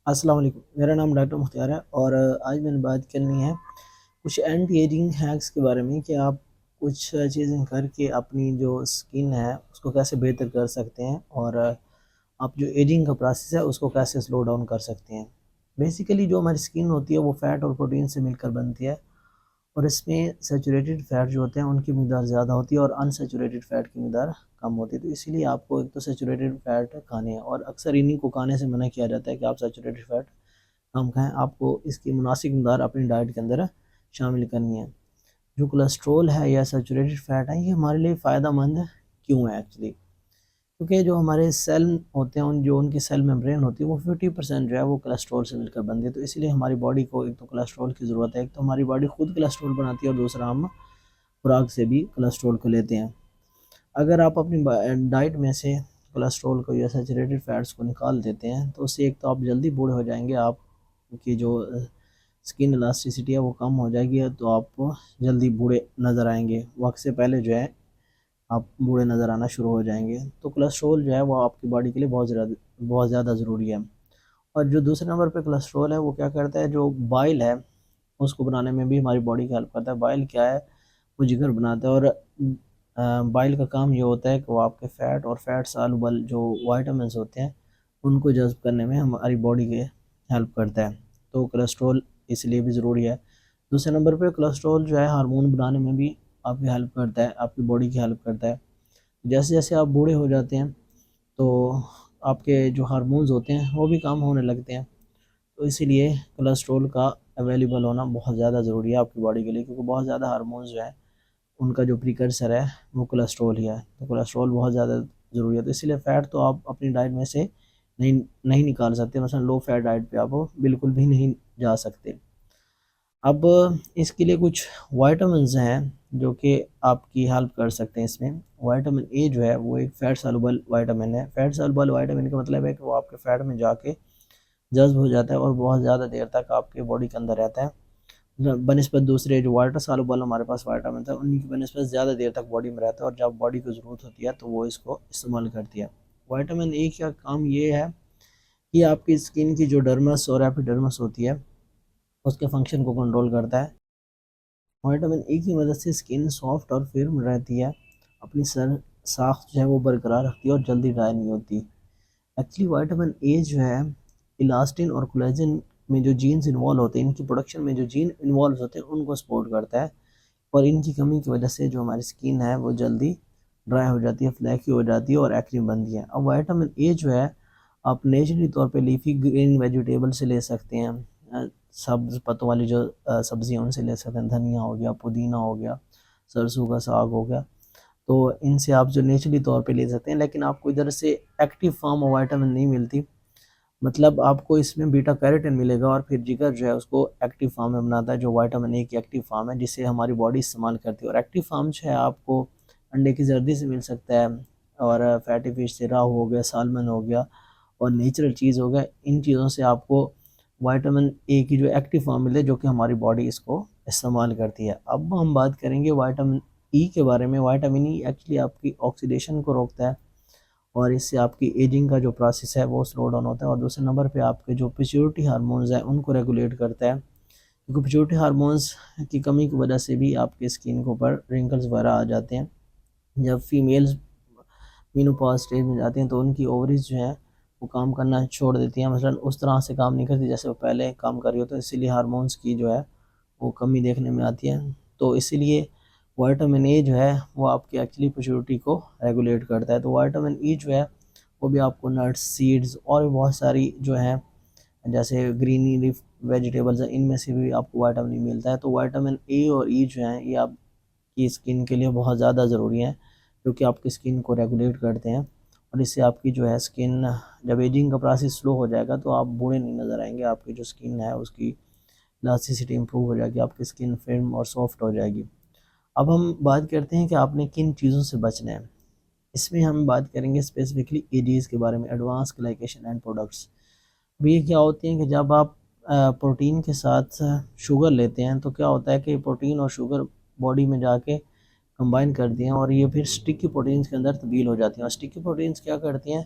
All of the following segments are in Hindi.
अस्सलाम वालेकुम। मेरा नाम डॉक्टर मुख्तार है और आज मैंने बात करनी है कुछ एंटी एजिंग हैक्स के बारे में कि आप कुछ चीज़ें करके अपनी जो स्किन है उसको कैसे बेहतर कर सकते हैं और आप जो एजिंग का प्रोसेस है उसको कैसे स्लो डाउन कर सकते हैं। बेसिकली जो हमारी स्किन होती है वो फैट और प्रोटीन से मिलकर बनती है और इसमें सैचुरेटेड फैट जो होते हैं उनकी मिकदार ज़्यादा होती है और अनसैचुरेटेड फैट की मिकदार कम होती है। तो इसीलिए आपको एक तो सैचुरेटेड फैट खाने हैं और अक्सर इन्हीं को खाने से मना किया जाता है कि आप सैचुरेटेड फैट कम खाएं। आपको इसकी मुनासिब मिकदार अपनी डाइट के अंदर शामिल करनी है। जो कोलेस्ट्रॉल है या सैचुरेटेड फैट है ये हमारे लिए फ़ायदा मंद क्यों है एक्चुअली, क्योंकि जो हमारे सेल होते हैं जो उनकी सेल मेम्ब्रेन होती है वो 50% जो है वो कोलेस्ट्रॉल से मिलकर बनती है। तो इसलिए हमारी बॉडी को एक तो कोलेस्ट्रॉल की ज़रूरत है, एक तो हमारी बॉडी खुद कोलेस्ट्रॉल बनाती है और दूसरा हम खुराक से भी कोलेस्ट्रॉल को लेते हैं। अगर आप अपनी डाइट में से कोलेस्ट्रॉल को या सैचुरेटेड फैट्स को निकाल देते हैं तो उससे एक तो आप जल्दी बूढ़े हो जाएंगे, आपकी जो स्किन इलास्टिसिटी है वो कम हो जाएगी, तो आप जल्दी बूढ़े नज़र आएंगे। वक्त से पहले जो है आप बूढ़े नज़र आना शुरू हो जाएंगे। तो कोलेस्ट्रॉल जो है वो आपकी बॉडी के लिए बहुत ज़्यादा ज़रूरी है। और जो दूसरे नंबर पे कोलेस्ट्रॉल है वो क्या करता है, जो बाइल है उसको बनाने में भी हमारी बॉडी की हेल्प करता है। बाइल क्या है, वो जिगर बनाता है और बाइल का काम ये होता है कि वो आपके फ़ैट और फैट सॉल्युबल जो वाइटामिन होते हैं उनको जज़्ब करने में हमारी बॉडी के हेल्प करता है। तो कोलेस्ट्रॉल इसलिए भी ज़रूरी है। दूसरे नंबर पे कोलेस्ट्रॉल जो है हार्मोन बनाने में भी आपकी हेल्प करता है, आपकी बॉडी की हेल्प करता है। जैसे जैसे आप बूढ़े हो जाते हैं तो आपके जो हार्मोन्स होते हैं वो भी कम होने लगते हैं। तो इसीलिए कोलेस्ट्रॉल का अवेलेबल होना बहुत ज़्यादा ज़रूरी है आपकी बॉडी के लिए, क्योंकि बहुत ज़्यादा हार्मोन्स जो है उनका जो प्रिकर्सर है वो कोलेस्ट्रॉल ही है। तो कोलेस्ट्रॉल बहुत ज़्यादा ज़रूरी है। तो इसलिए फ़ैट तो आप अपनी डाइट में से नहीं नहीं निकाल सकते। मसलन लो फैट डाइट पे आप बिल्कुल भी नहीं जा सकते। अब इसके लिए कुछ वाइटामिन्स हैं जो कि आपकी हेल्प कर सकते हैं इसमें। वाइटामिन ए जो है वो एक फ़ैट सॉल्युबल वाइटामिन है। फ़ैट सॉल्युबल वाइटामिन का मतलब है कि वो आपके फ़ैट में जाके जज़्ब हो जाता है और बहुत ज़्यादा देर तक आपके बॉडी के अंदर रहता है बनिस्बत दूसरे जो वाटर सॉल्युबल हमारे पास वाइटामिन था उनकी बनिस्बत ज़्यादा देर तक बॉडी में रहता है और जब बॉडी को ज़रूरत होती है तो वो इसको इस्तेमाल करती है। वाइटामिन ए का काम ये है कि आपकी स्किन की जो डर्मस और एपिडर्मस होती है उसके फंक्शन को कंट्रोल करता है। विटामिन ए की मदद से स्किन सॉफ्ट और फिर्म रहती है, अपनी सर साख्त जो है वो बरकरार रखती है और जल्दी ड्राई नहीं होती। एक्चुअली विटामिन ए जो है इलास्टिन और कोलेजन में जो जीन्स इन्वॉल्व होते हैं, इनकी प्रोडक्शन में जो जीन इन्वॉल्व होते हैं उनको सपोर्ट करता है और इनकी कमी की वजह से जो हमारी स्किन है वो जल्दी ड्राई हो जाती है, फ्लैकी हो जाती है और एक्ने बनती है। अब विटामिन ए जो है आप नेचुरली तौर पे लीफी ग्रीन वेजिटेबल से ले सकते हैं। सब्ज़ पत्तों वाली जो सब्ज़ियाँ उनसे ले सकते हैं। धनिया हो गया, पुदीना हो गया, सरसों का साग हो गया। तो इनसे आप जो नेचुरली तौर पे ले सकते हैं, लेकिन आपको इधर से एक्टिव फॉर्म ऑफ विटामिन नहीं मिलती। मतलब आपको इसमें बीटा कैरोटीन मिलेगा और फिर जिगर जो है उसको एक्टिव फॉर्म में बनाता है, जो विटामिन ए की एक्टिव फॉर्म है जिसे हमारी बॉडी इस्तेमाल करती है। और एक्टिव फॉर्म जो है आपको अंडे की जर्दी से मिल सकता है और फैटी फिश से राहू हो गया, सालमन हो गया और नेचुरल चीज़ हो गया। इन चीज़ों से आपको विटामिन ए की जो एक्टिव फॉर्म मिले जो कि हमारी बॉडी इसको इस्तेमाल करती है। अब हम बात करेंगे विटामिन ई के बारे में। विटामिन ई एक्चुअली आपकी ऑक्सीडेशन को रोकता है और इससे आपकी एजिंग का जो प्रोसेस है वो स्लो डाउन होता है। और दूसरे नंबर पे आपके जो पिट्यूटरी हार्मोन्स हैं उनको रेगुलेट करता है, क्योंकि पिट्यूटरी हार्मोन्स की कमी की वजह से भी आपके स्किन के ऊपर रिंकल्स वगैरह आ जाते हैं। जब फीमेल्स मेनोपॉज स्टेज में जाती हैं तो उनकी ओवरीज जो है वो काम करना छोड़ देती हैं, मसलन उस तरह से काम नहीं करती जैसे वो पहले काम कर रही हो। तो इसीलिए हार्मोन्स की जो है वो कमी देखने में आती है। तो इसीलिए विटामिन ए जो है वो आपकी एक्चुअली पिट्यूटरी को रेगुलेट करता है। तो विटामिन ई जो है वो भी आपको नट्स, सीड्स और भी बहुत सारी जो है जैसे ग्रीनी लीफ वेजिटेबल्स हैं इनमें से भी आपको विटामिन ई मिलता है। तो विटामिन ए और ई जो है ये आपकी स्किन के लिए बहुत ज़्यादा ज़रूरी है, क्योंकि आपकी स्किन को रेगुलेट करते हैं और इससे आपकी जो है स्किन जब एजिंग का प्रोसेस स्लो हो जाएगा तो आप बूढ़े नहीं नज़र आएंगे। आपकी जो स्किन है उसकी इलास्टिसिटी इंप्रूव हो जाएगी, आपकी स्किन फिर्म और सॉफ्ट हो जाएगी। अब हम बात करते हैं कि आपने किन चीज़ों से बचना है। इसमें हम बात करेंगे स्पेसिफिकली एडीज़ के बारे में, एडवांस ग्लाइकेशन एंड प्रोडक्ट्स। अब ये क्या होती हैं कि जब आप प्रोटीन के साथ शुगर लेते हैं तो क्या होता है कि प्रोटीन और शुगर बॉडी में जाके कंबाइन करती हैं और ये फिर स्टिकी प्रोटीन्स के अंदर तब्दील हो जाती हैं। और स्टिकी प्रोटीन्स क्या करती हैं,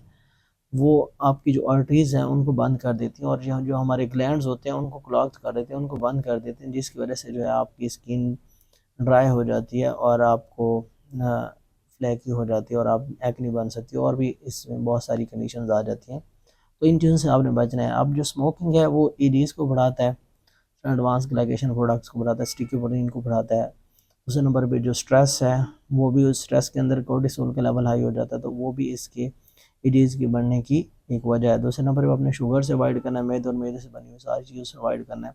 वो आपकी जो आर्टरीज़ हैं उनको बंद कर देती हैं, और जो जो हमारे ग्लैंड्स होते हैं उनको क्लॉग कर देते हैं, उनको बंद कर देते हैं, जिसकी वजह से जो है आपकी स्किन ड्राई हो जाती है और आपको फ्लैकी हो जाती है और आप एक्ने बन सकती हो, और भी इसमें बहुत सारी कंडीशंस आ जाती हैं। तो इन चीज़ों से आपने बचना है। अब जो स्मोकिंग है वो ईडीज़ को बढ़ाता है, एडवांस ग्लाइकेशन प्रोडक्ट्स को बढ़ाता है, स्टिकी प्रोटीन को बढ़ाता है। दूसरे नंबर पे जो स्ट्रेस है, वो भी उस स्ट्रेस के अंदर कोर्टिसोल का लेवल हाई हो जाता है, तो वो भी इसके ईडीज़ की बढ़ने की एक वजह है। दूसरे नंबर पे अपने शुगर से अवॉइड करना है, मैदे और मैदे से बनी हुई सारी चीज़ों से अवॉइड करना है,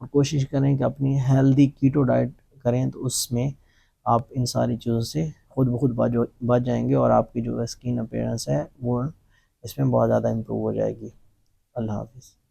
और कोशिश करें कि अपनी हेल्दी कीटो डाइट करें, तो उसमें आप इन सारी चीज़ों से खुद ब खुद बच जाएंगे, और आपकी जो स्किन अपीयरेंस है वो इसमें बहुत ज़्यादा इम्प्रूव हो जाएगी। अल्लाह हाफिज़।